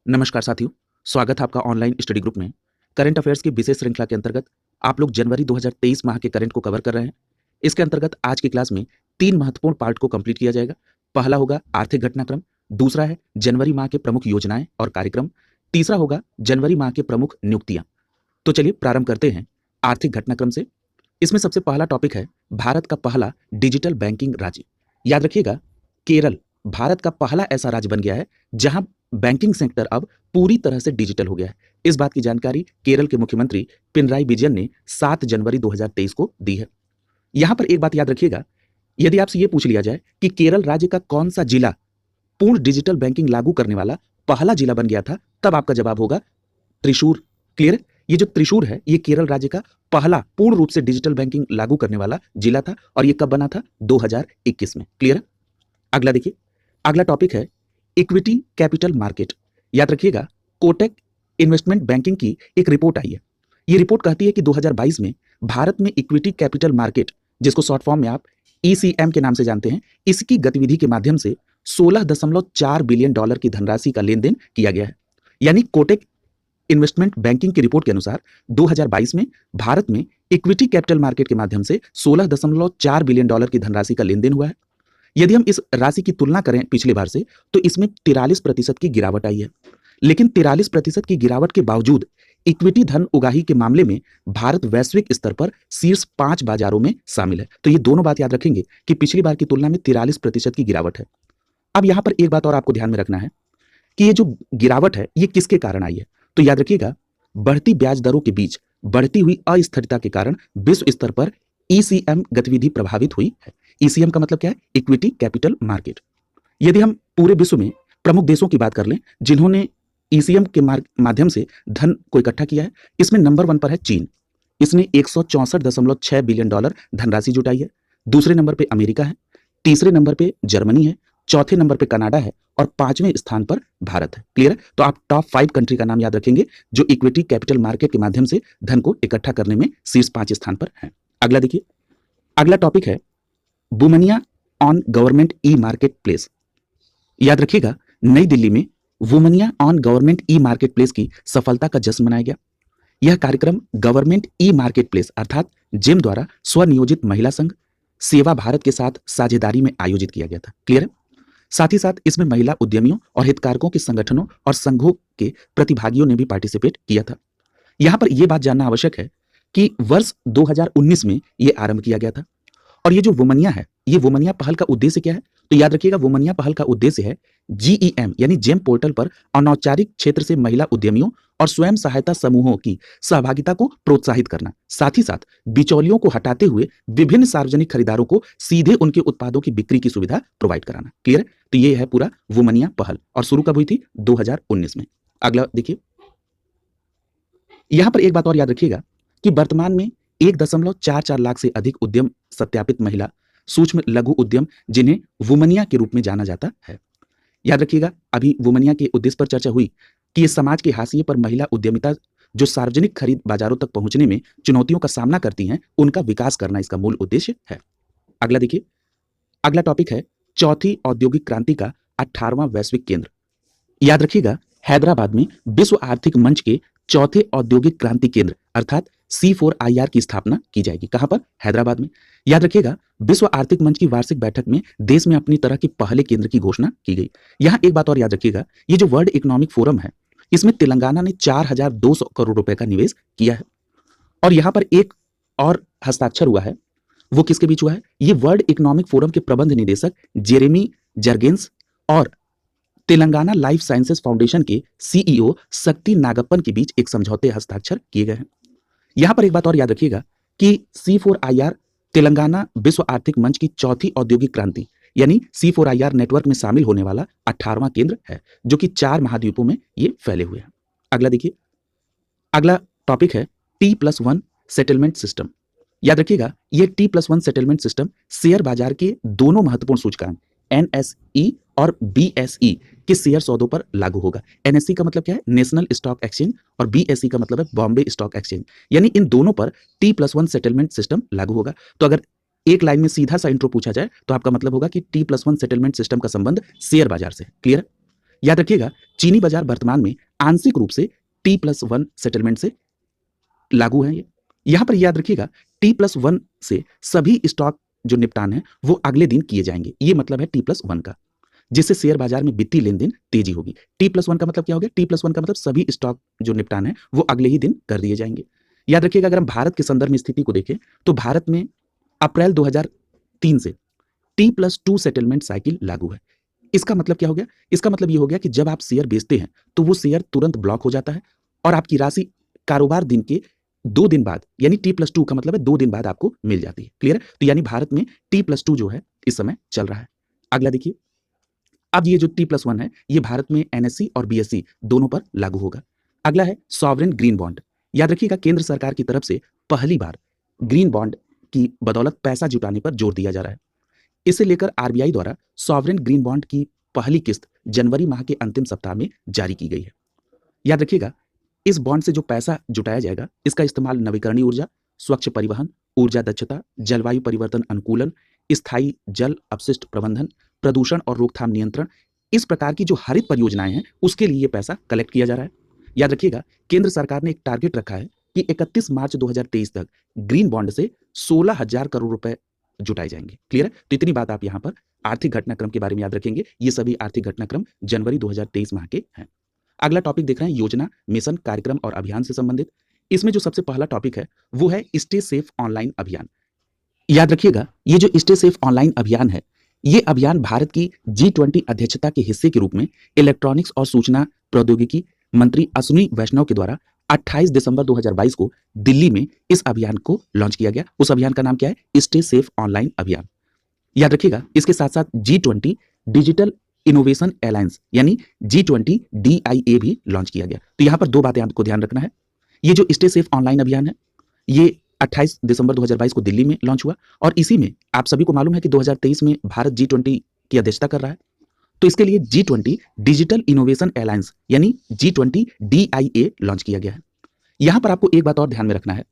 नमस्कार साथियों, स्वागत है आपका ऑनलाइन स्टडी ग्रुप में। करंट अफेयर्स की विशेष श्रृंखला के अंतर्गत आप लोग जनवरी 2023 माह के करंट को कवर कर रहे हैं। इसके अंतर्गत आज की क्लास में 3 महत्वपूर्ण पार्ट को कंप्लीट किया जाएगा। पहला होगा आर्थिक घटनाक्रम, दूसरा है जनवरी माह के प्रमुख योजनाएं और कार्यक्रम, तीसरा होगा जनवरी माह के प्रमुख नियुक्तियां। तो चलिए प्रारंभ करते हैं आर्थिक घटनाक्रम से। इसमें सबसे पहला टॉपिक है भारत का पहला डिजिटल बैंकिंग राज्य। याद रखिएगा, केरल भारत का पहला ऐसा राज्य बन गया है जहां बैंकिंग सेक्टर अब पूरी तरह से डिजिटल हो गया है। इस बात की जानकारी केरल के मुख्यमंत्री पिनराई विजयन ने 7 जनवरी 2023 को दी है। यहां पर एक बात याद रखिएगा, यदि आपसे यह पूछ लिया जाए कि केरल राज्य का कौन सा जिला पूर्ण डिजिटल बैंकिंग लागू करने वाला पहला जिला बन गया था, तब आपका जवाब होगा त्रिशूर। क्लियर? ये जो त्रिशूर है, ये केरल राज्य का पहला पूर्ण रूप से डिजिटल बैंकिंग लागू करने वाला जिला था और ये कब बना था? 2021 में। क्लियर? अगला देखिए, अगला टॉपिक है इक्विटी कैपिटल मार्केट। याद रखिएगा, कोटक इन्वेस्टमेंट बैंकिंग की एक रिपोर्ट आई है। ये रिपोर्ट कहती है कि 2022 में भारत में इक्विटी कैपिटल मार्केट, जिसको शॉर्ट फॉर्म में आप ईसीएम के नाम से जानते हैं, इसकी गतिविधि के माध्यम से $16.4 बिलियन की धनराशि का लेन देन किया गया है। यानी कोटक इन्वेस्टमेंट बैंकिंग की रिपोर्ट के अनुसार 2022 में भारत में इक्विटी कैपिटल मार्केट के माध्यम से $16.4 बिलियन की धनराशि का लेन देन हुआ है। यदि हम इस राशि की तुलना करें पिछले बार से, तो इसमें 43% की गिरावट आई है। लेकिन 43% की गिरावट के बावजूद इक्विटी धन उगाही के मामले में भारत वैश्विक स्तर पर शीर्ष 5 बाजारों में शामिल है। तो ये दोनों बात याद रखेंगे कि पिछली बार की तुलना में 43% की गिरावट है। अब यहां पर एक बात और आपको ध्यान में रखना है कि ये जो गिरावट है, ये किसके कारण आई है। तो याद रखिएगा, बढ़ती ब्याज दरों के बीच बढ़ती हुई अस्थिरता के कारण विश्व स्तर पर ईसीएम गतिविधि प्रभावित हुई है। ईसीएम का मतलब क्या है? Equity capital market. यदि हम पूरे विश्व में प्रमुख देशों की बात कर लें जिन्होंने ईसीएम के माध्यम से धन को इकट्ठा किया है, इसमें नंबर 1 पर है चीन। इसने $164.6 बिलियन धनराशि जुटाई है। दूसरे नंबर पे अमेरिका है, तीसरे नंबर पे जर्मनी है, चौथे नंबर पे कनाडा है और 5वें स्थान पर भारत है। क्लियर है? तो आप टॉप 5 कंट्री का नाम याद रखेंगे जो इक्विटी कैपिटल मार्केट के माध्यम से धन को इकट्ठा करने में शीर्ष 5 स्थान पर है। अगला देखिए, अगला टॉपिक है Womaniya on government E market place. याद रखिएगा, नई दिल्ली में Womaniya on government E market place की सफलता का जश्न मनाया गया। यह कार्यक्रम गवर्नमेंट ई मार्केट प्लेस अर्थात जेम द्वारा स्वनियोजित महिला संघ सेवा भारत के साथ साझेदारी में आयोजित किया गया था। क्लियर है? साथ ही साथ इसमें महिला उद्यमियों और हितधारकों के संगठनों और संघों के प्रतिभागियों ने भी पार्टिसिपेट किया था। यहां पर यह बात जानना आवश्यक है कि वर्ष 2019 में यह आरंभ किया गया था। और ये जो वुमनिया है, ये वुमनिया पहल का उद्देश्य क्या है? तो याद रखिएगा, वुमनिया पहल का उद्देश्य है जीईएम यानी जेम पोर्टल पर अनौपचारिक क्षेत्र से महिला उद्यमियों और स्वयं सहायता समूहों की सहभागिता को प्रोत्साहित करना, साथ ही साथ बिचौलियों को हटाते हुए विभिन्न सार्वजनिक खरीदारों को सीधे उनके उत्पादों की बिक्री की सुविधा प्रोवाइड कराना। क्लियर है? तो ये है पूरा वुमनिया पहल और शुरू कब हुई थी? 2019 में। अगला देखिए, यहां पर एक बात और याद रखिएगा कि वर्तमान में 1.44 लाख से अधिक उद्यम सत्यापित महिला सूक्ष्म लघु उद्यम, जिन्हें वुमनिया के रूप में जाना जाता है। याद रखिएगा, अभी वुमनिया के उद्देश्य पर चर्चा हुई कि ये समाज के हाशिए पर महिला उद्यमिता जो सार्वजनिक खरीद बाजारों तक पहुंचने में चुनौतियों का सामना करती हैं, उनका विकास करना इसका मूल उद्देश्य है। अगला देखिए, अगला टॉपिक है चौथी औद्योगिक क्रांति का 18वां वैश्विक केंद्र। याद रखिएगा, हैदराबाद में विश्व आर्थिक मंच के चौथे औद्योगिक क्रांति केंद्र अर्थात C4IR की स्थापना की जाएगी। कहां पर? हैदराबाद में। याद रखिएगा, विश्व आर्थिक मंच की वार्षिक बैठक में देश में अपनी तरह के पहले केंद्र की घोषणा की गई। यहां एक बात और याद रखिएगा, ये जो वर्ल्ड इकोनॉमिक फोरम है, इसमें तेलंगाना ने 4200 करोड़ रुपए का निवेश किया है। और यहां पर एक और हस्ताक्षर हुआ है, वो किसके बीच हुआ है? ये वर्ल्ड इकोनॉमिक फोरम के प्रबंध निदेशक जेरेमी जर्गेंस और तेलंगाना लाइफ साइंसेज फाउंडेशन के सीईओ शक्ति नागप्पन के बीच एक समझौते हस्ताक्षर किए गए हैं। यहां पर एक बात और याद रखिएगा कि C4IR तेलंगाना विश्व आर्थिक मंच की चौथी औद्योगिक क्रांति यानी C4IR नेटवर्क में शामिल होने वाला 18वां केंद्र है, जो कि 4 महाद्वीपों में ये फैले हुए हैं। अगला देखिए, अगला टॉपिक है T+1 सेटलमेंट सिस्टम। याद रखिएगा, ये T+1 सेटलमेंट सिस्टम शेयर बाजार के दोनों महत्वपूर्ण सूचकांक NSE और BSE के शेयर सौदों पर लागू होगा। NSE का मतलब क्या है? नेशनल स्टॉक एक्सचेंज, और BSE का मतलब है बॉम्बे स्टॉक एक्सचेंज। यानी इन दोनों पर T+1 सेटलमेंट सिस्टम लागू होगा। तो अगर एक लाइन में सीधा सा इंट्रो पूछा जाए तो आपका मतलब होगा कि T+1 सेटलमेंट सिस्टम का संबंध शेयर बाजार से है। क्लियर? याद रखिएगा, चीनी बाजार वर्तमान में आंशिक रूप से T+1 सेटलमेंट से लागू है ये। यहां पर याद रखिएगा, T+1 से सभी स्टॉक जो निपटान है वो अगले दिन किए जाएंगे। ये मतलब है T+1 का, जिससे शेयर बाजार में वित्तीय लेन देन तेजी होगी। T+1 का मतलब क्या हो गया? T+1 का मतलब सभी स्टॉक जो निपटान है वो अगले ही दिन कर दिए जाएंगे। याद रखिएगा, अगर हम भारत के संदर्भ में स्थिति को देखें तो भारत में अप्रैल 2003 से T+2 सेटलमेंट साइकिल लागू है। इसका मतलब क्या हो गया? इसका मतलब ये हो गया कि जब आप शेयर बेचते हैं तो वो शेयर तुरंत ब्लॉक हो जाता है और आपकी राशि कारोबार दिन के 2 दिन बाद, यानी T+2 का मतलब है 2 दिन बाद आपको मिल जाती है। क्लियर है? तो यानी भारत में T+2 जो है इस समय चल रहा है। अगला देखिए, अब ये जो T+1 है ये भारत में NSE और BSE दोनों पर लागू होगा। अगला है सॉवरेन ग्रीन बॉन्ड। याद रखिएगा, केंद्र सरकार की तरफ से पहली बार ग्रीन बॉन्ड की बदौलत पैसा जुटाने पर जोर दिया जा रहा है। इसे लेकर RBI द्वारा सॉवरेन ग्रीन बॉन्ड की पहली किस्त जनवरी माह के अंतिम सप्ताह में जारी की गई है। याद रखिएगा, इस बॉन्ड से जो पैसा जुटाया जाएगा इसका इस्तेमाल नवीकरणीय ऊर्जा, स्वच्छ परिवहन, ऊर्जा दक्षता, जलवायु परिवर्तन अनुकूलन, स्थायी जल अपशिष्ट प्रबंधन, प्रदूषण और रोकथाम नियंत्रण, इस प्रकार की जो हरित परियोजनाएं हैं उसके लिए ये पैसा कलेक्ट किया जा रहा है। याद रखिएगा, केंद्र सरकार ने एक टारगेट रखा है कि 31 मार्च 2023 तक ग्रीन बॉन्ड से 16,000 करोड़ रुपए जुटाए जाएंगे। क्लियर है? तो इतनी बात आप यहाँ पर आर्थिक घटनाक्रम के बारे में याद रखेंगे। ये सभी आर्थिक घटनाक्रम जनवरी 2023 माह के हैं। अगला टॉपिक देख रहे हैं योजना, मिशन, कार्यक्रम और अभियान से संबंधित। इसमें जो सबसे पहला टॉपिक है वो है स्टे सेफ ऑनलाइन अभियान। याद रखिएगा, ये जो स्टे सेफ ऑनलाइन अभियान है ये अभियान भारत की G20 अध्यक्षता के हिस्से के रूप में इलेक्ट्रॉनिक्स और सूचना प्रौद्योगिकी मंत्री अश्विनी वैष्णव के द्वारा 28 दिसंबर 2022 को दिल्ली में इस अभियान को लॉन्च किया गया। उस अभियान का नाम क्या है? स्टे सेफ ऑनलाइन अभियान। याद रखिएगा, इसके साथ साथ G20 डिजिटल इनोवेशन अलायंस यानी G20 DIA भी लॉन्च किया गया। तो यहां पर दो बातें आपको ध्यान रखना है। ये जो स्टे सेफ ऑनलाइन अभियान है ये 28 दिसंबर 2022 को दिल्ली में लॉन्च हुआ और इसी में आप सभी को मालूम है कि 2023 में भारत G20 की अध्यक्षता कर रहा है। तो इसके लिए G20 डिजिटल इनोवेशन अलायंस यानी G20 DIA लॉन्च किया गया है। यहां पर आपको एक बात और ध्यान में रखना है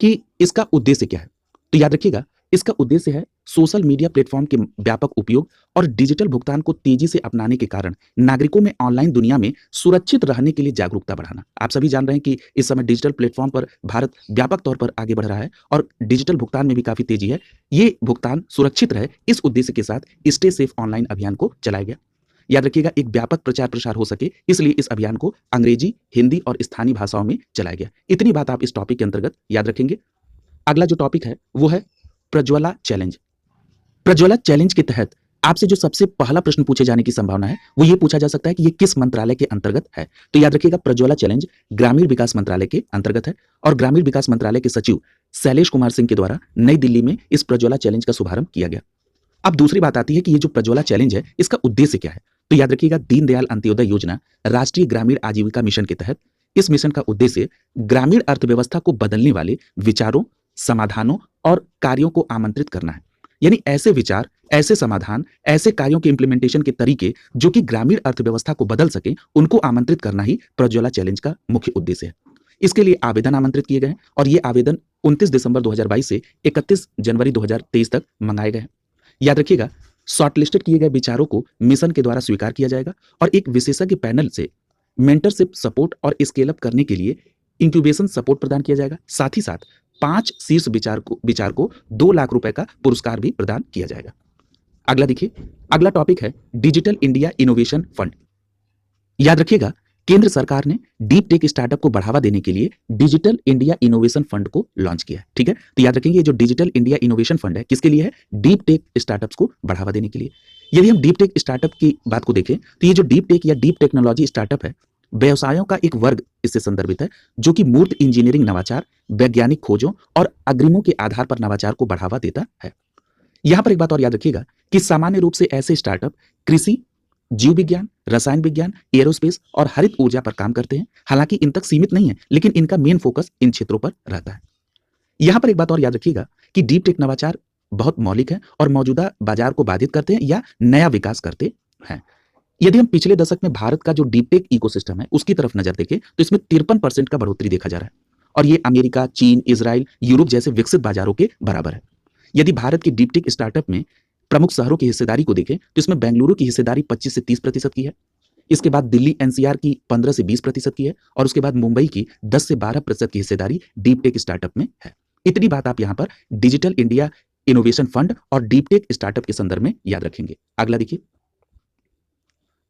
कि इसका उद्देश्य क्या है। तो याद रखिएगा, इसका उद्देश्य है सोशल मीडिया प्लेटफॉर्म के व्यापक उपयोग और डिजिटल भुगतान को तेजी से अपनाने के कारण नागरिकों में ऑनलाइन दुनिया में सुरक्षित रहने के लिए जागरूकता बढ़ाना। आप सभी जान रहे हैं कि इस समय डिजिटल प्लेटफॉर्म पर भारत व्यापक तौर पर आगे बढ़ रहा है और डिजिटल भुगतान में भी काफी तेजी है। ये भुगतान सुरक्षित रहे, इस उद्देश्य के साथ स्टे सेफ ऑनलाइन अभियान को चलाया गया। याद रखिएगा, एक व्यापक प्रचार प्रसार हो सके इसलिए इस अभियान को अंग्रेजी, हिंदी और स्थानीय भाषाओं में चलाया गया। इतनी बात आप इस टॉपिक के अंतर्गत याद रखेंगे। अगला जो टॉपिक है वो है प्रज्वला चैलेंज। प्रज्वला चैलेंज के तहत आपसे जो सबसे पहला प्रश्न पूछे जाने की संभावना है वो ये पूछा जा सकता है कि ये किस मंत्रालय के अंतर्गत है। तो याद रखिएगा, प्रज्वला चैलेंज ग्रामीण विकास मंत्रालय के अंतर्गत है और ग्रामीण विकास मंत्रालय के सचिव शैलेश कुमार सिंह के द्वारा नई दिल्ली में इस प्रज्वला चैलेंज का शुभारंभ किया गया। अब दूसरी बात आती है कि ये जो प्रज्वला चैलेंज है इसका उद्देश्य क्या है। तो याद रखिएगा, दीनदयाल अंत्योदय योजना राष्ट्रीय ग्रामीण आजीविका मिशन के तहत इस मिशन का उद्देश्य ग्रामीण अर्थव्यवस्था को बदलने वाले विचारों, समाधानों और कार्यों को आमंत्रित करना है। यानी ऐसे विचार, ऐसे समाधान, ऐसे कार्यों के इंप्लीमेंटेशन के तरीके जो कि ग्रामीण अर्थव्यवस्था को बदल सके, उनको आमंत्रित करना ही प्रज्वला चैलेंज का मुख्य उद्देश्य है। इसके लिए आवेदन आमंत्रित किए गए हैं और ये आवेदन 29 दिसंबर 2022 से 31 जनवरी 2023 तक मंगाए गए हैं। याद रखिएगा, शॉर्टलिस्टेड किए गए विचारों को मिशन के द्वारा स्वीकार किया जाएगा और एक विशेषज्ञ पैनल से मेंटरशिप सपोर्ट और स्केल अप करने के लिए इंक्यूबेशन सपोर्ट प्रदान किया जाएगा। साथ ही साथ 5 शीर्ष विचार को 2 लाख रुपए का पुरस्कार भी प्रदान किया जाएगा। अगला देखिए, अगला टॉपिक है डिजिटल इंडिया इनोवेशन फंड। याद रखिएगा, केंद्र सरकार ने डीप टेक स्टार्टअप को बढ़ावा देने के लिए डिजिटल इंडिया इनोवेशन फंड को लॉन्च किया है। ठीक है, तो याद रखेंगे, ये जो डिजिटल इंडिया इनोवेशन फंड है किसके लिए है? डीप टेक स्टार्टअप्स को बढ़ावा देने के लिए। यदि हम डीप टेक स्टार्टअप की बात को देखें तो ये जो डीप टेक या डीप टेक्नोलॉजी स्टार्टअप है, व्यवसायों का एक वर्ग इससे संदर्भित है जो कि मूर्त इंजीनियरिंग नवाचार, वैज्ञानिक खोजों और अग्रिमों के आधार पर नवाचार को बढ़ावा देता है। यहां पर एक बात और याद रखिएगा कि सामान्य रूप से ऐसे स्टार्टअप कृषि, जीव विज्ञान, रसायन विज्ञान, एरोस्पेस और हरित ऊर्जा पर काम करते हैं। हालांकि इन तक सीमित नहीं है, लेकिन इनका मेन फोकस इन क्षेत्रों पर रहता है। यहां पर एक बात और याद रखिएगा कि डीप टेक नवाचार बहुत मौलिक है और मौजूदा बाजार को बाधित करते हैं या नया विकास करते हैं। यदि हम पिछले दशक में भारत का जो डीप टेक इकोसिस्टम है उसकी तरफ नजर देखें तो इसमें 53% का बढ़ोतरी देखा जा रहा है और ये अमेरिका, चीन, इजराइल, यूरोप जैसे विकसित बाजारों के बराबर है। यदि भारत की डीप टेक स्टार्टअप में प्रमुख शहरों की हिस्सेदारी को देखें तो इसमें बेंगलुरु की हिस्सेदारी 25 से 30% की है। इसके बाद दिल्ली एनसीआर की 15 से 20% की है और उसके बाद मुंबई की 10 से 12% की हिस्सेदारी डीप टेक स्टार्टअप में है। इतनी बात आप यहां पर डिजिटल इंडिया इनोवेशन फंड और डीप टेक स्टार्टअप के संदर्भ में याद रखेंगे। अगला देखिए,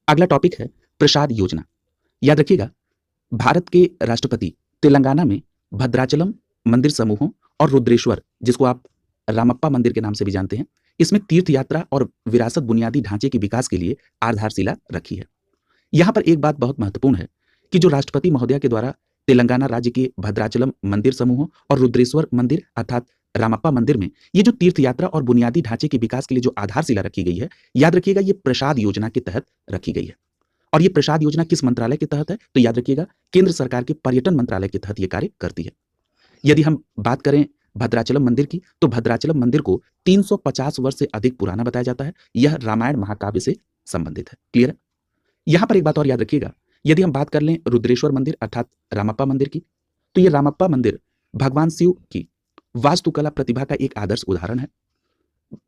अगला टॉपिक है प्रसाद योजना। याद रखिएगा, भारत के राष्ट्रपति तेलंगाना में भद्राचलम मंदिर समूहों और रुद्रेश्वर, जिसको आप रामप्पा मंदिर के नाम से भी जानते हैं, इसमें तीर्थ यात्रा और विरासत बुनियादी ढांचे के विकास के लिए आधारशिला रखी है। यहां पर एक बात बहुत महत्वपूर्ण है कि जो राष्ट्रपति महोदया के द्वारा तेलंगाना राज्य के भद्राचलम मंदिर समूहों और रुद्रेश्वर मंदिर अर्थात रामप्पा मंदिर में ये जो तीर्थ यात्रा और बुनियादी ढांचे के विकास के लिए जो आधारशिला रखी गई है, याद रखिएगा ये प्रसाद योजना के तहत रखी गई है। और ये प्रसाद योजना किस मंत्रालय के तहत है? तो याद रखिएगा केंद्र सरकार के पर्यटन मंत्रालय के तहत ये कार्य करती है। यदि हम बात करें भद्राचलम मंदिर की, तो भद्राचलम मंदिर को 350 वर्ष से अधिक पुराना बताया जाता है। यह रामायण महाकाव्य से संबंधित है। क्लियर है? यहां पर एक बात और याद रखिएगा, यदि हम बात कर लें रुद्रेश्वर मंदिर अर्थात रामप्पा मंदिर की, तो यह रामप्पा मंदिर भगवान शिव की वास्तुकला प्रतिभा का एक आदर्श उदाहरण है।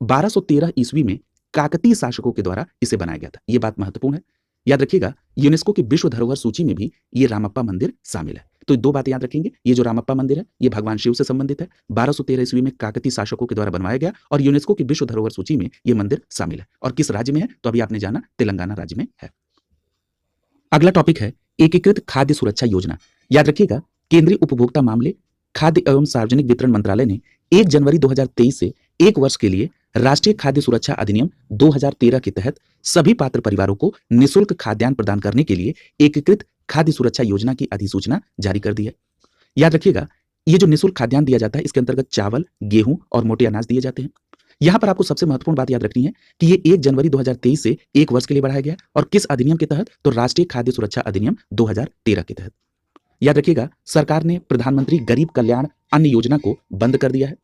1213 ईस्वी में काकतीय शासकों के द्वारा इसे बनाया गया था। यह बात महत्वपूर्ण है। याद रखिएगा यूनेस्को की विश्व धरोहर सूची में भी ये रामप्पा मंदिर शामिल है। तो दो बातें याद रखेंगे, ये जो रामप्पा मंदिर है ये भगवान शिव से संबंधित है, 1213 ईस्वी में काकतीय शासकों के द्वारा बनवाया गया और यूनेस्को की विश्व धरोहर सूची में ये मंदिर शामिल है। और किस राज्य में है? तो अभी आपने जाना तेलंगाना राज्य में है। अगला टॉपिक है एकीकृत खाद्य सुरक्षा योजना। याद रखिएगा केंद्रीय उपभोक्ता मामले, खाद्य एवं सार्वजनिक वितरण मंत्रालय ने 1 जनवरी 2023 से 1 वर्ष के लिए राष्ट्रीय खाद्य सुरक्षा अधिनियम 2013 के तहत सभी पात्र परिवारों को निःशुल्क खाद्यान्न प्रदान करने के लिए एकीकृत खाद्य सुरक्षा योजना की अधिसूचना जारी कर दी है। याद रखिएगा ये जो निःशुल्क खाद्यान्न दिया जाता है इसके अंतर्गत चावल, गेहूं और मोटे अनाज दिए जाते हैं। यहां पर आपको सबसे महत्वपूर्ण बात याद रखनी है कि ये 1 जनवरी 2023 से 1 वर्ष के लिए बढ़ाया गया और किस अधिनियम के तहत? तो राष्ट्रीय खाद्य सुरक्षा अधिनियम 2013 के तहत। याद रखिएगा सरकार ने प्रधानमंत्री गरीब कल्याण अन्न योजना को बंद कर दिया है।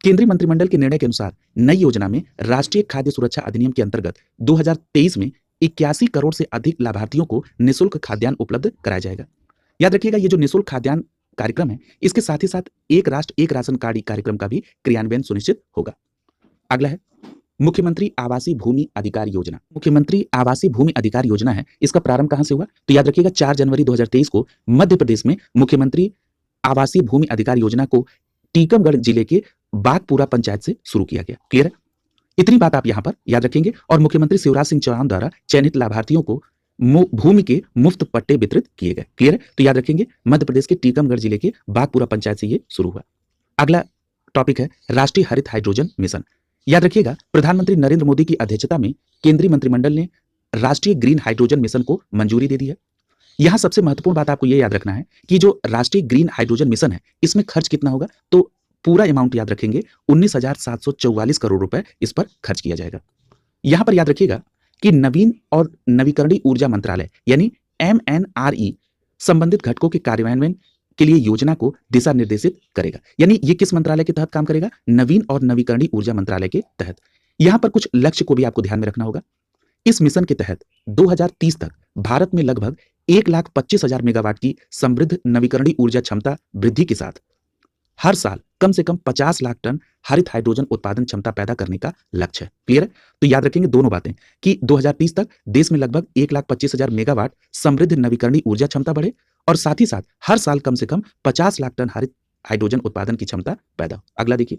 केंद्रीय मंत्रिमंडल के निर्णय के अनुसार नई योजना में राष्ट्रीय खाद्य सुरक्षा अधिनियम के अंतर्गत 2023 में 81 करोड़ से अधिक लाभार्थियों को निःशुल्क खाद्यान्न उपलब्ध कराया जाएगा। याद रखिएगा ये जो निःशुल्क खाद्यान्न कार्यक्रम है इसके साथ ही साथ एक राष्ट्र एक राशन कार्ड कार्यक्रम का भी क्रियान्वयन सुनिश्चित होगा। अगला है मुख्यमंत्री आवासीय भूमि अधिकार योजना। मुख्यमंत्री आवासीय भूमि अधिकार योजना है, इसका प्रारंभ कहां से हुआ? तो याद रखिएगा 4 जनवरी 2023 को मध्य प्रदेश में मुख्यमंत्री आवासीय भूमि अधिकार योजना को टीकमगढ़ जिले के बागपुरा पंचायत से शुरू किया गया। क्लियर है? इतनी बात आप यहां पर याद रखेंगे। और मुख्यमंत्री शिवराज सिंह चौहान द्वारा चयनित लाभार्थियों को भूमि के मुफ्त पट्टे वितरित किए गए। क्लियर है? तो याद रखेंगे मध्य प्रदेश के टीकमगढ़ जिले के बागपुरा पंचायत से ये शुरू हुआ। अगला टॉपिक है राष्ट्रीय हरित हाइड्रोजन मिशन। याद रखिएगा प्रधानमंत्री नरेंद्र मोदी की अध्यक्षता में केंद्रीय मंत्रिमंडल ने राष्ट्रीय ग्रीन हाइड्रोजन मिशन को मंजूरी दे दी है। यहां सबसे महत्वपूर्ण बात आपको यह याद रखना है कि जो राष्ट्रीय ग्रीन हाइड्रोजन मिशन है इसमें खर्च कितना होगा? तो पूरा अमाउंट याद रखेंगे 19,744 करोड़ रुपए इस पर खर्च किया जाएगा। यहां पर याद रखिएगा कि नवीन और नवीकरणीय ऊर्जा मंत्रालय यानी MNRE संबंधित घटकों के कार्यान्वयन के लिए योजना को दिशा निर्देशित करेगा। यानी ये किस मंत्रालय के तहत काम करेगा? नवीन और नवीकरणीय ऊर्जा मंत्रालय के तहत। यहां पर कुछ लक्ष्य को भी आपको ध्यान में रखना होगा। इस मिशन के तहत 2030 तक भारत में लगभग 1,25,000 मेगावाट की समृद्ध नवीकरणीय ऊर्जा क्षमता वृद्धि के साथ हर साल कम से कम 50 लाख टन हरित हाइड्रोजन उत्पादन क्षमता पैदा करने का लक्ष्य है। क्लियर है? तो याद रखेंगे दोनों बातें कि 2030 तक देश में लगभग 1,25,000 मेगावाट समृद्ध नवीकरणीय ऊर्जा क्षमता बढ़े और साथ ही साथ हर साल कम से कम 50 लाख टन हरित हाइड्रोजन उत्पादन की क्षमता पैदा हो। अगला देखिए,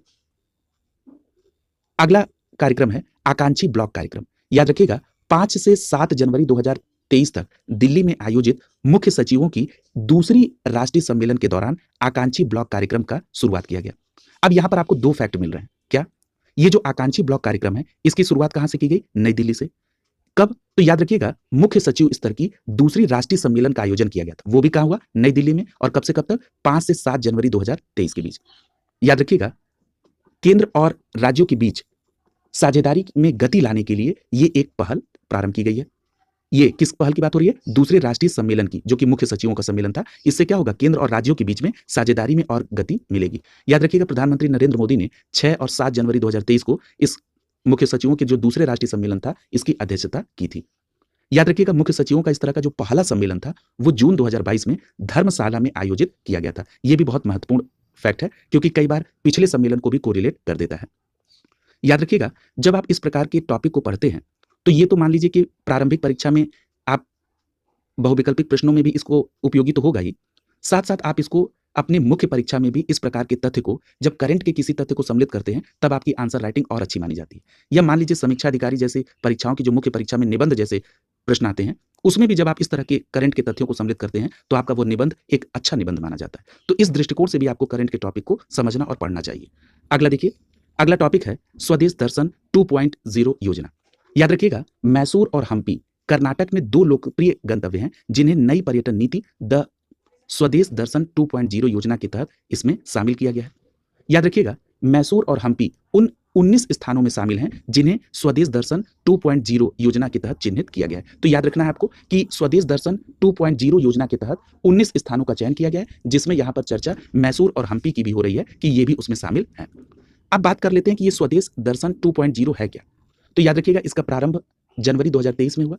अगला कार्यक्रम है आकांक्षी ब्लॉक कार्यक्रम। याद रखिएगा 5 से 7 जनवरी 2023 तक दिल्ली में आयोजित मुख्य सचिवों की दूसरी राष्ट्रीय सम्मेलन के दौरान आकांक्षी ब्लॉक कार्यक्रम का शुरुआत किया गया। अब यहां पर आपको 2 फैक्ट मिल रहे हैं। क्या? ये जो आकांक्षी ब्लॉक कार्यक्रम है इसकी शुरुआत कहां से की गई? नई दिल्ली से। कब? तो याद रखिएगा मुख्य सचिव स्तर की दूसरी राष्ट्रीय सम्मेलन का आयोजन किया गया था। वो भी कहां हुआ? नई दिल्ली में। और कब से कब तक? 5 से 7 जनवरी 2023 के बीच। याद रखिएगा केंद्र और राज्यों के बीच साझेदारी में गति लाने के लिए ये एक पहल प्रारंभ की गई है। ये किस पहल की बात हो रही है? दूसरे राष्ट्रीय सम्मेलन की, जो कि मुख्य सचिवों का सम्मेलन था। इससे क्या होगा? केंद्र और राज्यों के बीच में साझेदारी में और गति मिलेगी। याद रखिएगा प्रधानमंत्री नरेंद्र मोदी ने 6 और 7 जनवरी 2023 को इस मुख्य सचिवों के जो दूसरे राष्ट्रीय सम्मेलन था इसकी अध्यक्षता की थी। याद रखिएगा मुख्य सचिवों का इस तरह का जो पहला सम्मेलन था वो जून 2022 में धर्मशाला में आयोजित किया गया था। यह भी बहुत महत्वपूर्ण फैक्ट है क्योंकि कई बार पिछले सम्मेलन को भी कोरिलेट कर देता है। याद रखिएगा जब आप इस प्रकार के टॉपिक को पढ़ते हैं तो ये तो मान लीजिए कि प्रारंभिक परीक्षा में आप बहुविकल्पिक प्रश्नों में भी इसको उपयोगी तो होगा ही, साथ साथ आप इसको अपने मुख्य परीक्षा में भी इस प्रकार के तथ्य को, जब करंट के किसी तथ्य को सम्मिलित करते हैं, तब आपकी आंसर राइटिंग और अच्छी मानी जाती है। या मान लीजिए समीक्षा अधिकारी जैसे परीक्षाओं की जो मुख्य परीक्षा में निबंध जैसे प्रश्न आते हैं, उसमें भी जब आप इस तरह के करंट के तथ्यों को सम्मिलित करते हैं, तो आपका वो निबंध एक अच्छा निबंध माना जाता है। तो इस दृष्टिकोण से भी आपको करंट के टॉपिक को समझना और पढ़ना चाहिए। अगला देखिए, अगला टॉपिक है स्वदेश दर्शन 2.0 योजना। याद रखिएगा, मैसूर और हम्पी कर्नाटक में 2 लोकप्रिय गंतव्य हैं जिन्हें नई पर्यटन नीति द स्वदेश दर्शन 2.0 योजना के तहत इसमें शामिल किया गया है। याद रखिएगा, मैसूर और हम्पी उन 19 स्थानों में शामिल हैं जिन्हें स्वदेश दर्शन 2.0 योजना के तहत चिन्हित किया गया है। तो याद रखना है आपको कि स्वदेश दर्शन 2.0 योजना के तहत 19 स्थानों का चयन किया गया है, जिसमें यहाँ पर चर्चा मैसूर और हम्पी की भी हो रही है कि ये भी उसमें शामिल हैं। अब बात कर लेते हैं कि ये स्वदेश दर्शन 2.0 है क्या। तो याद रखिएगा, इसका प्रारंभ जनवरी 2023 में हुआ।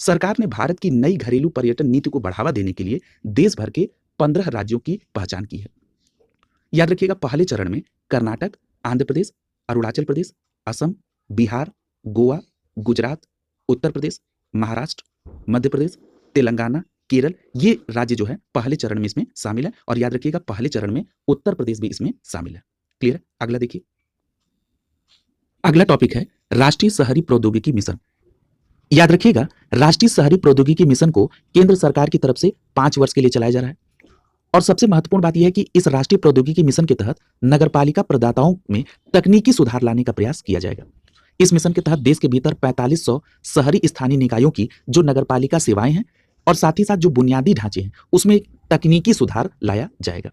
सरकार ने भारत की नई घरेलू पर्यटन नीति को बढ़ावा देने के लिए देश भर के 15 राज्यों की पहचान की है। याद रखिएगा, पहले चरण में कर्नाटक, आंध्र प्रदेश, अरुणाचल प्रदेश, असम, बिहार, गोवा, गुजरात, उत्तर प्रदेश, महाराष्ट्र, मध्य प्रदेश, तेलंगाना, केरल, ये राज्य जो है पहले चरण में इसमें शामिल है। और याद रखिएगा, पहले चरण में उत्तर प्रदेश भी इसमें शामिल है। क्लियर है? अगला देखिए, अगला टॉपिक है राष्ट्रीय शहरी प्रौद्योगिकी मिशन। याद रखिएगा, राष्ट्रीय शहरी प्रौद्योगिकी मिशन को केंद्र सरकार की तरफ से 5 वर्ष के लिए चलाया जा रहा है। और सबसे महत्वपूर्ण बात यह है कि इस राष्ट्रीय प्रौद्योगिकी मिशन के तहत नगरपालिका प्रदाताओं में तकनीकी सुधार लाने का प्रयास किया जाएगा। इस मिशन के तहत देश के भीतर 4500 शहरी स्थानीय निकायों की जो नगरपालिका सेवाएं हैं और साथ ही साथ जो बुनियादी ढांचे हैं उसमें तकनीकी सुधार लाया जाएगा।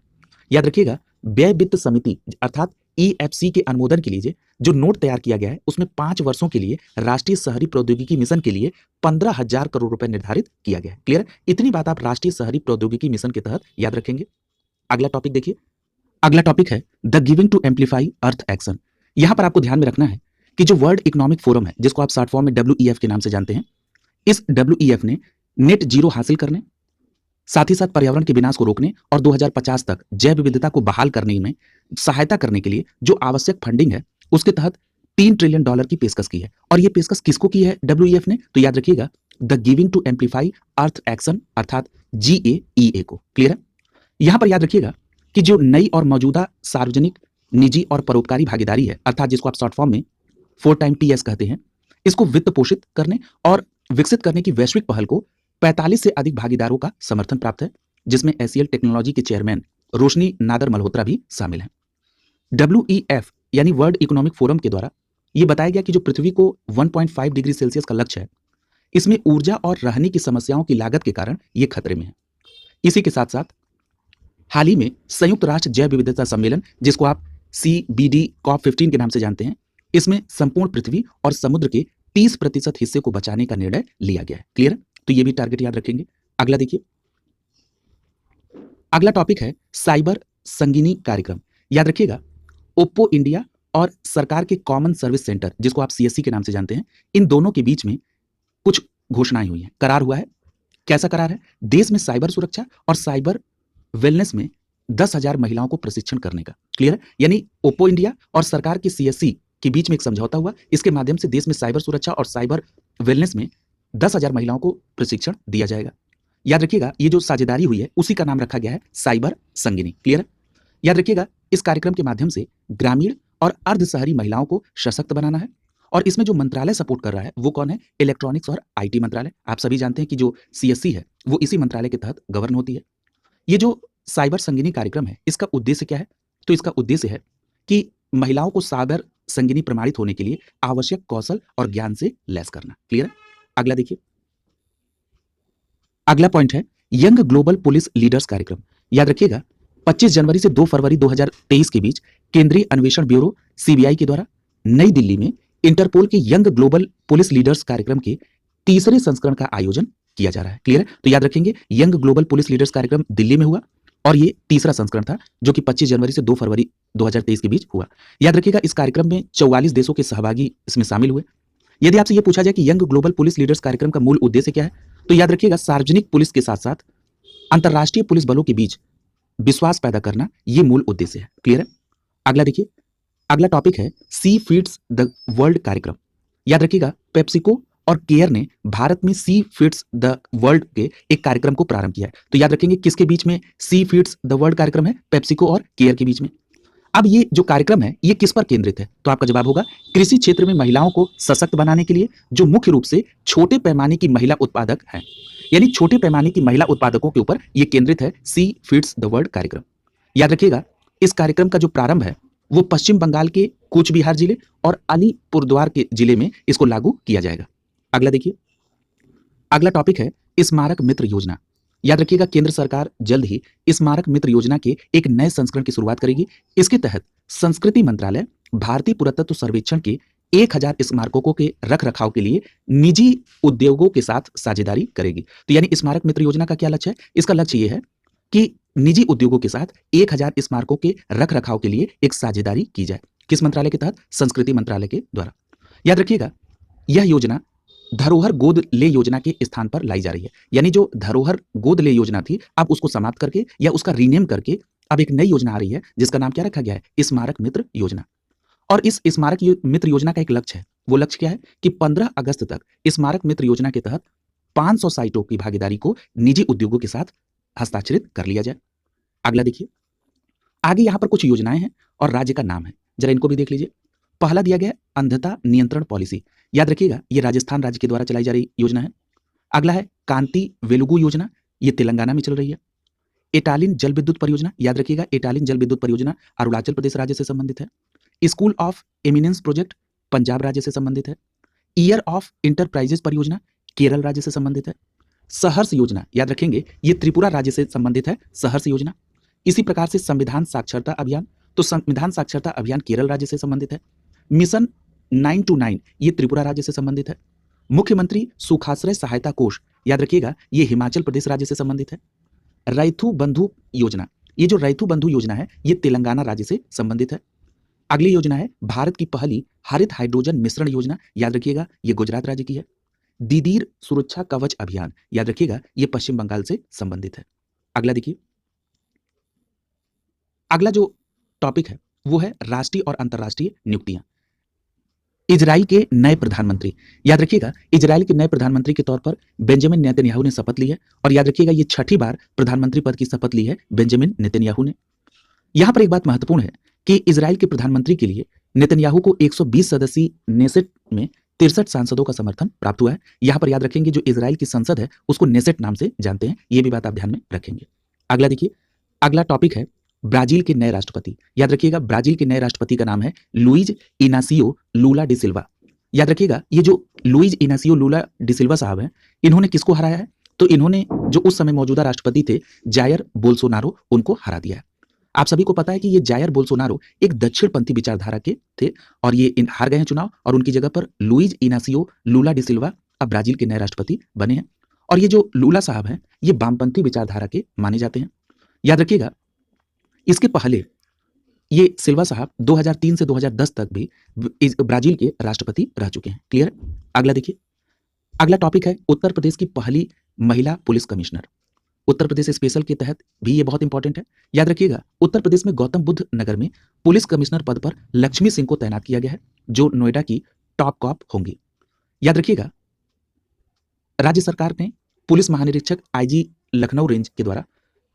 याद रखिएगा, व्यय वित्त समिति अर्थात EFC के अनुमोदन के लिए जो नोट तैयार किया गया है उसमें 5 वर्षों के लिए राष्ट्रीय शहरी प्रौद्योगिकी मिशन के लिए 15,000 करोड़ रुपए निर्धारित किया गया है। क्लियर? इतनी बात आप राष्ट्रीय शहरी प्रौद्योगिकी मिशन के तहत याद रखेंगे। अगला टॉपिक देखिए, अगला टॉपिक है the giving to amplify earth action. यहां पर आपको ध्यान में रखना है कि जो वर्ल्ड इकोनॉमिक फोरम है, जिसको आप शॉर्ट फॉर्म में WEF के नाम से जानते हैं, इस WEF ने नेट जीरो हासिल करने, साथ ही साथ पर्यावरण के विनाश को रोकने और 2050 तक जैव विविधता को बहाल करने में सहायता करने के लिए जो आवश्यक फंडिंग है उसके तहत $3 ट्रिलियन की पेशकश की है। और ये पेशकश किसको की है WEF ने? तो याद रखिएगा, the giving to amplify earth action अर्थात GAEA को। क्लियर है? यहां पर याद रखिएगा कि जो नई और मौजूदा सार्वजनिक, निजी और परोपकारी भागीदारी है अर्थात जिसको आप शॉर्ट फॉर्म में 4x कहते हैं, इसको वित्त पोषित करने और विकसित करने की वैश्विक पहल को 45 से अधिक भागीदारों का समर्थन प्राप्त है, जिसमें ACL टेक्नोलॉजी के चेयरमैन रोशनी नादर मल्होत्रा भी शामिल हैं। WEF यानी वर्ल्ड इकोनॉमिक फोरम के द्वारा यह बताया गया कि जो पृथ्वी को 1.5 डिग्री सेल्सियस का लक्ष्य है, इसमें ऊर्जा और रहने की समस्याओं की लागत के कारण यह खतरे में है। इसी के साथ साथ हाल ही में संयुक्त राष्ट्र जैव विविधता सम्मेलन, जिसको आप CBD COP15 के नाम से जानते हैं, इसमें संपूर्ण पृथ्वी और समुद्र के 30% हिस्से को बचाने का निर्णय लिया गया है। क्लियर? तो ये भी टारगेट याद रखेंगे। अगला देखिए, अगला टॉपिक है साइबर संगिनी कार्यक्रम। याद रखिएगा, ओप्पो इंडिया और सरकार के कॉमन सर्विस सेंटर, जिसको आप CSC के नाम से जानते हैं, इन दोनों के बीच में कुछ घोषणाएं हुई हैं, करार हुआ है। कैसा करार है? देश में साइबर सुरक्षा और साइबर वेलनेस में 10,000 महिलाओं को प्रशिक्षण करने का। क्लियर है? यानी ओप्पो इंडिया और सरकार के CSC के बीच में एक समझौता हुआ, इसके माध्यम से देश में साइबर सुरक्षा और साइबर वेलनेस में 10,000 महिलाओं को प्रशिक्षण दिया जाएगा। याद रखिएगा, ये जो साझेदारी हुई है उसी का नाम रखा गया है साइबर संगिनी। क्लियर है? याद रखिएगा, इस कार्यक्रम के माध्यम से ग्रामीण और अर्ध शहरी महिलाओं को सशक्त बनाना है। और इसमें जो मंत्रालय सपोर्ट कर रहा है वो कौन है? इलेक्ट्रॉनिक्स और IT मंत्रालय। आप सभी जानते हैं कि जो CSC है वो इसी मंत्रालय के तहत गवर्न होती है। ये जो साइबर संगिनी कार्यक्रम है, इसका उद्देश्य क्या है? तो इसका उद्देश्य है कि महिलाओं को साइबर संगिनी प्रमाणित होने के लिए आवश्यक कौशल और ज्ञान से लैस करना। क्लियर है? अगला देखिए, अगला पॉइंट है यंग ग्लोबल पुलिस लीडर्स कार्यक्रम। याद रखिएगा, 25 जनवरी से 2 फरवरी 2023 के बीच केंद्रीय अन्वेषण ब्यूरो CBI के द्वारा नई दिल्ली में इंटरपोल के यंग ग्लोबल पुलिस लीडर्स कार्यक्रम के तीसरे संस्करण का आयोजन किया जा रहा है। क्लियर है? तो याद रखेंगे, यंग ग्लोबल पुलिस लीडर्स कार्यक्रम दिल्ली में हुआ और ये तीसरा संस्करण था जो कि 25 जनवरी से 2 फरवरी 2023 के बीच हुआ। याद रखिएगा, इस कार्यक्रम में 44 देशों के सहभागी इसमें शामिल हुए। यदि आपसे यह पूछा जाए कि यंग ग्लोबल पुलिस लीडर्स कार्यक्रम का मूल उद्देश्य क्या है, तो याद रखिएगा, सार्वजनिक पुलिस के साथ साथ अंतर्राष्ट्रीय पुलिस बलों के बीच विश्वास पैदा करना, यह मूल उद्देश्य है। क्लियर है? अगला देखिए, अगला टॉपिक है सी फीड्स द वर्ल्ड कार्यक्रम। याद रखिएगा, पेप्सिको और केयर ने भारत में सी फीड्स द वर्ल्ड के एक कार्यक्रम को प्रारंभ किया है। तो याद रखेंगे किसके बीच में सी फीड्स द वर्ल्ड कार्यक्रम है? पेप्सिको और केयर के बीच में। अब ये जो कार्यक्रम है ये किस पर केंद्रित है? तो आपका जवाब होगा कृषि क्षेत्र में महिलाओं को सशक्त बनाने के लिए, जो मुख्य रूप से छोटे पैमाने की महिला उत्पादक हैं। यानी छोटे पैमाने की महिला उत्पादकों के ऊपर यह केंद्रित है सी फीड्स द वर्ल्ड कार्यक्रम। याद रखिएगा इस कार्यक्रम का जो प्रारंभ है वो पश्चिम बंगाल के कूच बिहार जिले और अलीपुरद्वार के जिले में इसको लागू किया जाएगा। अगला देखिए, अगला टॉपिक है स्मारक मित्र योजना। याद रखिएगा केंद्र सरकार जल्द ही स्मारक मित्र योजना के एक नए संस्करण की शुरुआत करेगी। इसके तहत संस्कृति मंत्रालय भारतीय पुरातत्व सर्वेक्षण के 1000 स्मारकों के रख रखाव के लिए निजी उद्योगों के साथ साझेदारी करेगी। तो यानी स्मारक मित्र योजना का क्या लक्ष्य है? इसका लक्ष्य यह है कि निजी उद्योगों के साथ 1000 स्मारकों के रख रखाव के लिए एक साझेदारी की जाए। किस मंत्रालय के तहत? संस्कृति मंत्रालय के द्वारा। याद रखिएगा यह योजना धरोहर गोद ले योजना के स्थान पर लाई जा रही है। यानी जो धरोहर गोद ले योजना थी अब उसको समाप्त करके या उसका रीनेम करके अब एक नई योजना आ रही है जिसका नाम क्या रखा गया है? स्मारक मित्र योजना। और इस स्मारक मित्र योजना का एक लक्ष्य है। वो लक्ष्य क्या है कि 15 अगस्त तक स्मारक मित्र योजना के तहत 500 साइटों की भागीदारी को निजी उद्योगों के साथ हस्ताक्षरित कर लिया जाए। अगला देखिए, आगे यहां पर कुछ योजनाएं हैं और राज्य का नाम है, जरा इनको भी देख लीजिए। पहला दिया गया अंधता नियंत्रण पॉलिसी। याद रखिएगा ये राजस्थान राज्य के द्वारा चलाई जा रही योजना है। अगला है कांति वेलुगु योजना, ये तेलंगाना में चल रही है। एटालिन जल विद्युत परियोजना, याद रखिएगा एटालिन जल विद्युत परियोजना अरुणाचल प्रदेश राज्य से संबंधित है। School of eminence project Punjab राज्य से संबंधित है। ईयर ऑफ इंटरप्राइजेस परियोजना केरल राज्य से संबंधित है। सहर्ष योजना, याद रखेंगे ये त्रिपुरा राज्य से संबंधित है सहर्ष योजना। इसी प्रकार से संविधान साक्षरता अभियान, तो संविधान साक्षरता अभियान केरल राज्य से संबंधित है। मिशन 929 ये त्रिपुरा राज्य से संबंधित है। मुख्यमंत्री सुखाश्रय सहायता कोष, याद रखिएगा ये हिमाचल प्रदेश राज्य से संबंधित है। रैथु बंधु योजना, ये जो रैथु बंधु योजना है ये तेलंगाना राज्य से संबंधित है। अगली योजना है भारत की पहली हरित हाइड्रोजन मिश्रण योजना, याद रखिएगा ये गुजरात राज्य की है। दीदीर सुरक्षा कवच अभियान, याद रखिएगा ये पश्चिम बंगाल से संबंधित है। अगला देखिए, अगला जो टॉपिक है वो है राष्ट्रीय और अंतर्राष्ट्रीय नियुक्तियां। इजराइल के नए प्रधानमंत्री, याद रखिएगा इजराइल के नए प्रधानमंत्री के तौर पर बेंजामिन नेतन्याहू ने शपथ ली है। और याद रखिएगा ये 6ठी बार प्रधानमंत्री पद की शपथ ली है बेंजामिन नेतन्याहू ने। यहां पर एक बात महत्वपूर्ण है कि इजराइल के प्रधानमंत्री के लिए नेतन्याहू को 120 सदस्यीय नेसेट में 63 सांसदों का समर्थन प्राप्त हुआ है। यहां पर याद रखेंगे जो इजराइल की संसद है उसको नेसेट नाम से जानते हैं, ये भी बात आप ध्यान में रखेंगे। अगला देखिए, अगला टॉपिक है ब्राजील के नए राष्ट्रपति। याद रखिएगा ब्राजील के नए राष्ट्रपति का नाम है लुइज इनासियो लूला डी सिल्वा। याद रखिएगा ये जो लुइज इनासियो लूला डी सिल्वा साहब हैं इन्होंने किसको हराया है? तो इन्होंने जो उस समय मौजूदा राष्ट्रपति थे जायर बोल्सोनारो उनको हरा दिया है। आप सभी को पता है कि ये जायर बोल्सोनारो एक दक्षिणपंथी विचारधारा के थे और ये हार गए हैं चुनाव और उनकी जगह पर लुइज इनासियो लूला डी सिल्वा अब ब्राजील के नए राष्ट्रपति बने हैं। और ये जो लूला साहब हैं ये वामपंथी विचारधारा के माने जाते हैं। याद रखिएगा इसके पहले ये सिल्वा साहब 2003 से 2010 तक भी ब्राजील के राष्ट्रपति रह चुके हैं। क्लियर? अगला देखिए, अगला टॉपिक है उत्तर प्रदेश की पहली महिला police commissioner. Uttar Pradesh special के तहत भी ये बहुत इंपॉर्टेंट है। याद रखिएगा उत्तर प्रदेश में गौतम बुद्ध नगर में पुलिस कमिश्नर पद पर लक्ष्मी सिंह को तैनात किया गया है जो नोएडा की टॉप कॉप होंगी। याद रखिएगा राज्य सरकार ने पुलिस महानिरीक्षक आईजी लखनऊ रेंज के द्वारा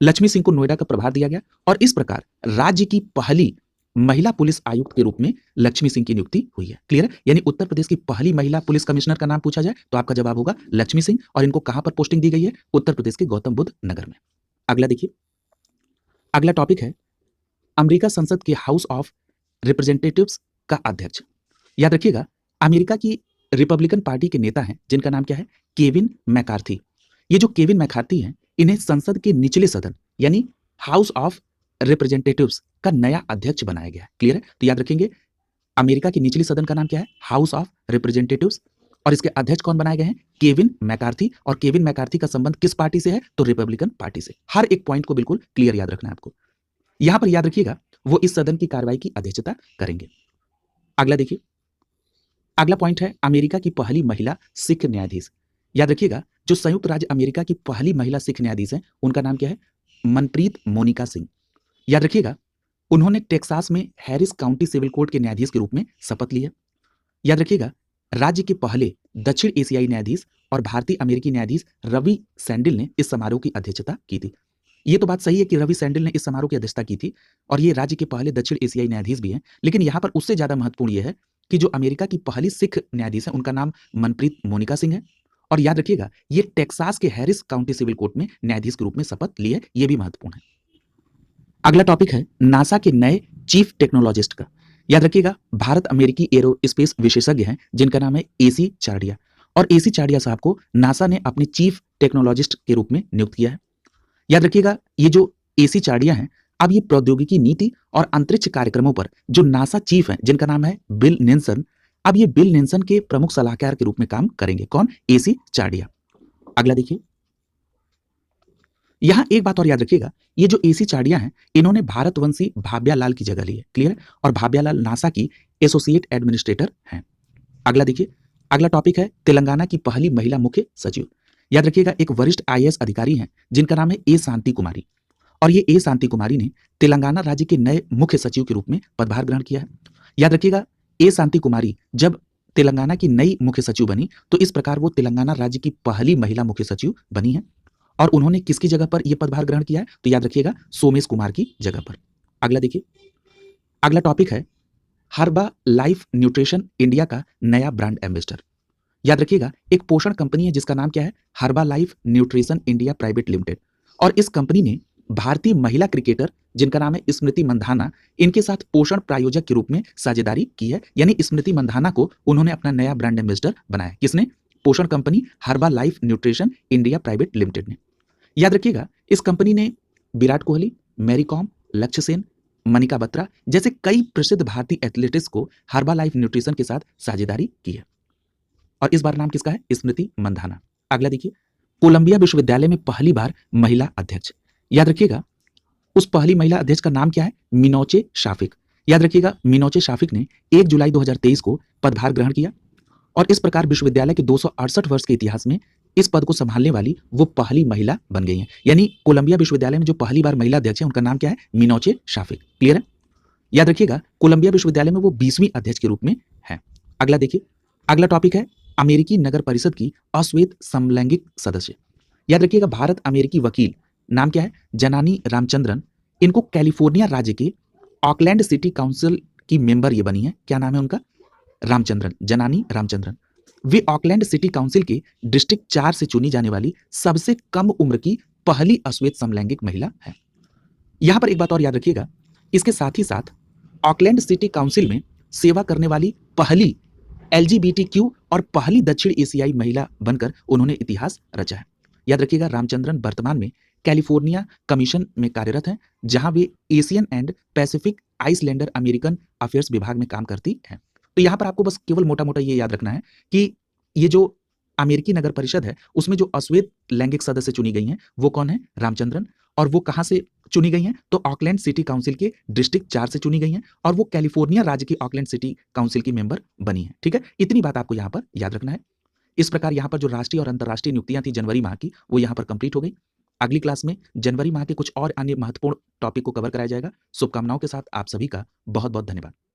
लक्ष्मी सिंह को नोएडा का प्रभार दिया गया और इस प्रकार राज्य की पहली महिला पुलिस आयुक्त के रूप में लक्ष्मी सिंह की नियुक्ति हुई है। क्लियर है? यानी उत्तर प्रदेश की पहली महिला पुलिस कमिश्नर का नाम पूछा जाए तो आपका जवाब होगा लक्ष्मी सिंह और इनको कहां पर पोस्टिंग दी गई है? उत्तर प्रदेश के गौतम बुद्ध नगर में। अगला देखिए, अगला टॉपिक है अमेरिका संसद के हाउस ऑफ रिप्रेजेंटेटिव्स का अध्यक्ष। याद रखिएगा अमेरिका की रिपब्लिकन पार्टी के नेता हैं जिनका नाम क्या है? Kevin McCarthy. ये जो केविन मैकार्थी हैं इन्हें संसद के निचले सदन यानी हाउस ऑफ रिप्रेजेंटेटिव्स का नया अध्यक्ष बनाया गया है। क्लियर है? तो याद रखेंगे अमेरिका की निचली सदन का नाम क्या है? हाउस ऑफ रिप्रेजेंटेटिव्स और इसके अध्यक्ष कौन बनाए गए हैं? Kevin McCarthy. और केविन मैकार्थी का संबंध किस पार्टी से है? तो रिपब्लिकन पार्टी से। हर एक पॉइंट को बिल्कुल क्लियर याद रखना है आपको। यहां पर याद रखिएगा वो इस सदन की कार्रवाई की अध्यक्षता करेंगे। अगला देखिए, अगला पॉइंट है अमेरिका की पहली महिला सिख न्यायाधीश। याद रखिएगा जो संयुक्त राज्य अमेरिका की पहली महिला सिख न्यायाधीश हैं उनका नाम क्या है? मनप्रीत मोनिका सिंह। याद रखिएगा उन्होंने टेक्सास में हैरिस काउंटी सिविल कोर्ट के न्यायाधीश के रूप में शपथ ली है। याद रखिएगा राज्य के पहले दक्षिण एशियाई न्यायाधीश और भारतीय अमेरिकी न्यायाधीश रवि सैंडिल ने इस समारोह की अध्यक्षता की थी। ये तो बात सही है कि रवि सैंडिल ने इस समारोह की अध्यक्षता की थी और ये राज्य के पहले दक्षिण एशियाई न्यायाधीश भी हैं। लेकिन यहाँ पर उससे ज़्यादा महत्वपूर्ण ये है कि जो अमेरिका की पहली सिख न्यायाधीश है उनका नाम मनप्रीत मोनिका सिंह है। और याद रखिएगा ये टेक्सास के हैरिस काउंटी सिविल कोर्ट में न्यायाधीश के रूप में शपथ ली है, ये भी महत्वपूर्ण है। अगला टॉपिक है नासा के नए चीफ टेक्नोलॉजिस्ट का। याद रखिएगा भारत अमेरिकी एरोस्पेस विशेषज्ञ हैं जिनका नाम है एसी चार्डिया, और एसी चार्डिया साहब को नासा ने अपने चीफ टेक्नोलॉजिस्ट के रूप में नियुक्त किया है। याद रखिएगा ये जो एसी चार्डिया हैं अब ये प्रौद्योगिकी नीति और अंतरिक्ष कार्यक्रमों पर जो नासा चीफ हैं जिनका नाम है बिल नेल्सन, अब ये बिल नेल्सन के प्रमुख सलाहकार के रूप में काम करेंगे। कौन? एसी चार्डिया। अगला देखिए, यहां एक बात और याद रखिएगा, ये जो एसी चार्डिया हैं इन्होंने भारतवंशी भाव्या लाल की जगह ली है। क्लियर है? और भाव्या लाल नासा की एसोसिएट एडमिनिस्ट्रेटर हैं। अगला देखिए, अगला टॉपिक है तेलंगाना की पहली महिला मुख्य सचिव। याद रखिएगा एक वरिष्ठ आईएएस अधिकारी हैं जिनका नाम है ए शांति कुमारी, और ये ए शांति कुमारी ने तेलंगाना राज्य के नए मुख्य सचिव के रूप में पदभार ग्रहण किया है। याद रखिएगा ए शांति कुमारी जब तेलंगाना की नई मुख्य सचिव बनी तो इस प्रकार वो तेलंगाना राज्य की पहली महिला मुख्य सचिव बनी है। और उन्होंने किसकी जगह पर यह पदभार ग्रहण किया है? तो याद रखिएगा सोमेश कुमार की जगह पर। अगला देखिए, अगला टॉपिक है हर्बा लाइफ न्यूट्रिशन इंडिया का नया ब्रांड एम्बेसडर। याद रखिएगा एक पोषण कंपनी है जिसका नाम क्या है? Herbalife nutrition India private limited, और इस कंपनी ने भारतीय महिला क्रिकेटर जिनका नाम है स्मृति मंधाना, इनके साथ पोषण प्रायोजक के रूप में साझेदारी की है। यानी स्मृति मंधाना को उन्होंने अपना नया ब्रांड एम्बेसडर बनाया। किसने? पोषण company Herbalife nutrition India private limited ने। याद रखिएगा इस कंपनी ने विराट कोहली, मैरी कॉम, लक्ष्य सेन, मनिका बत्रा जैसे कई प्रसिद्ध भारतीय एथलेटिक्स को हर्बा लाइफ न्यूट्रिशन के साथ साझेदारी की है, और इस बार नाम किसका है? स्मृति मंधाना। अगला देखिए, कोलंबिया विश्वविद्यालय में पहली बार महिला अध्यक्ष। याद रखिएगा उस पहली महिला अध्यक्ष का नाम क्या है? मिनोचे शाफिक। याद रखिएगा मिनोचे शाफिक ने 1 जुलाई 2023 को पदभार ग्रहण किया, और इस प्रकार विश्वविद्यालय के 268 वर्ष के इतिहास में इस पद को संभालने वाली वो पहली महिला बन गई हैं। यानी कोलंबिया विश्वविद्यालय में जो पहली बार महिला अध्यक्ष है उनका नाम क्या है? मिनोचे शाफिक। क्लियर है? याद रखिएगा कोलंबिया विश्वविद्यालय में वो 20वीं अध्यक्ष के रूप में है। अगला देखिए, अगला टॉपिक है अमेरिकी नगर परिषद की अश्वेत समलैंगिक सदस्य। याद रखिएगा भारत अमेरिकी वकील, नाम क्या है? जनानी रामचंद्रन, इनको कैलिफोर्निया राज्य के ऑकलैंड सिटी काउंसिल की मेंबर ये बनी है। क्या नाम है उनका? रामचंद्रन, जनानी रामचंद्रन। वे ऑकलैंड सिटी काउंसिल के डिस्ट्रिक्ट 4 से चुनी जाने वाली सबसे कम उम्र की पहली अश्वेत समलैंगिक महिला है। यहां पर एक बात और याद रखिएगा, इसके साथ ही साथ ऑकलैंड सिटी काउंसिल में सेवा करने वाली पहली एलजीबीटीक्यू और पहली दक्षिण एशियाई महिला बनकर उन्होंने इतिहास रचा है। याद रखिएगा रामचंद्रन वर्तमान में कैलिफोर्निया कमीशन में कार्यरत हैं, जहां वे Asian and Pacific Islander American affairs विभाग में काम करती हैं। तो यहां पर आपको बस केवल मोटा मोटा ये याद रखना है कि ये जो अमेरिकी नगर परिषद है उसमें जो अश्वेत लैंगिक सदस्य चुनी गई हैं वो कौन है? रामचंद्रन। और वो कहां से चुनी गई हैं? तो ऑकलैंड सिटी काउंसिल के डिस्ट्रिक्ट 4 से चुनी गई हैं, और वो कैलिफोर्निया राज्य की ऑकलैंड सिटी काउंसिल की मेंबर बनी है। ठीक है, इतनी बात आपको यहाँ पर याद रखना है। इस प्रकार यहाँ पर जो राष्ट्रीय और अंतर्राष्ट्रीय नियुक्तियां थी जनवरी माह की वो यहाँ पर कंप्लीट हो गई। अगली क्लास में जनवरी माह के कुछ और अन्य महत्वपूर्ण टॉपिक को कवर कराया जाएगा। शुभकामनाओं के साथ आप सभी का बहुत बहुत धन्यवाद।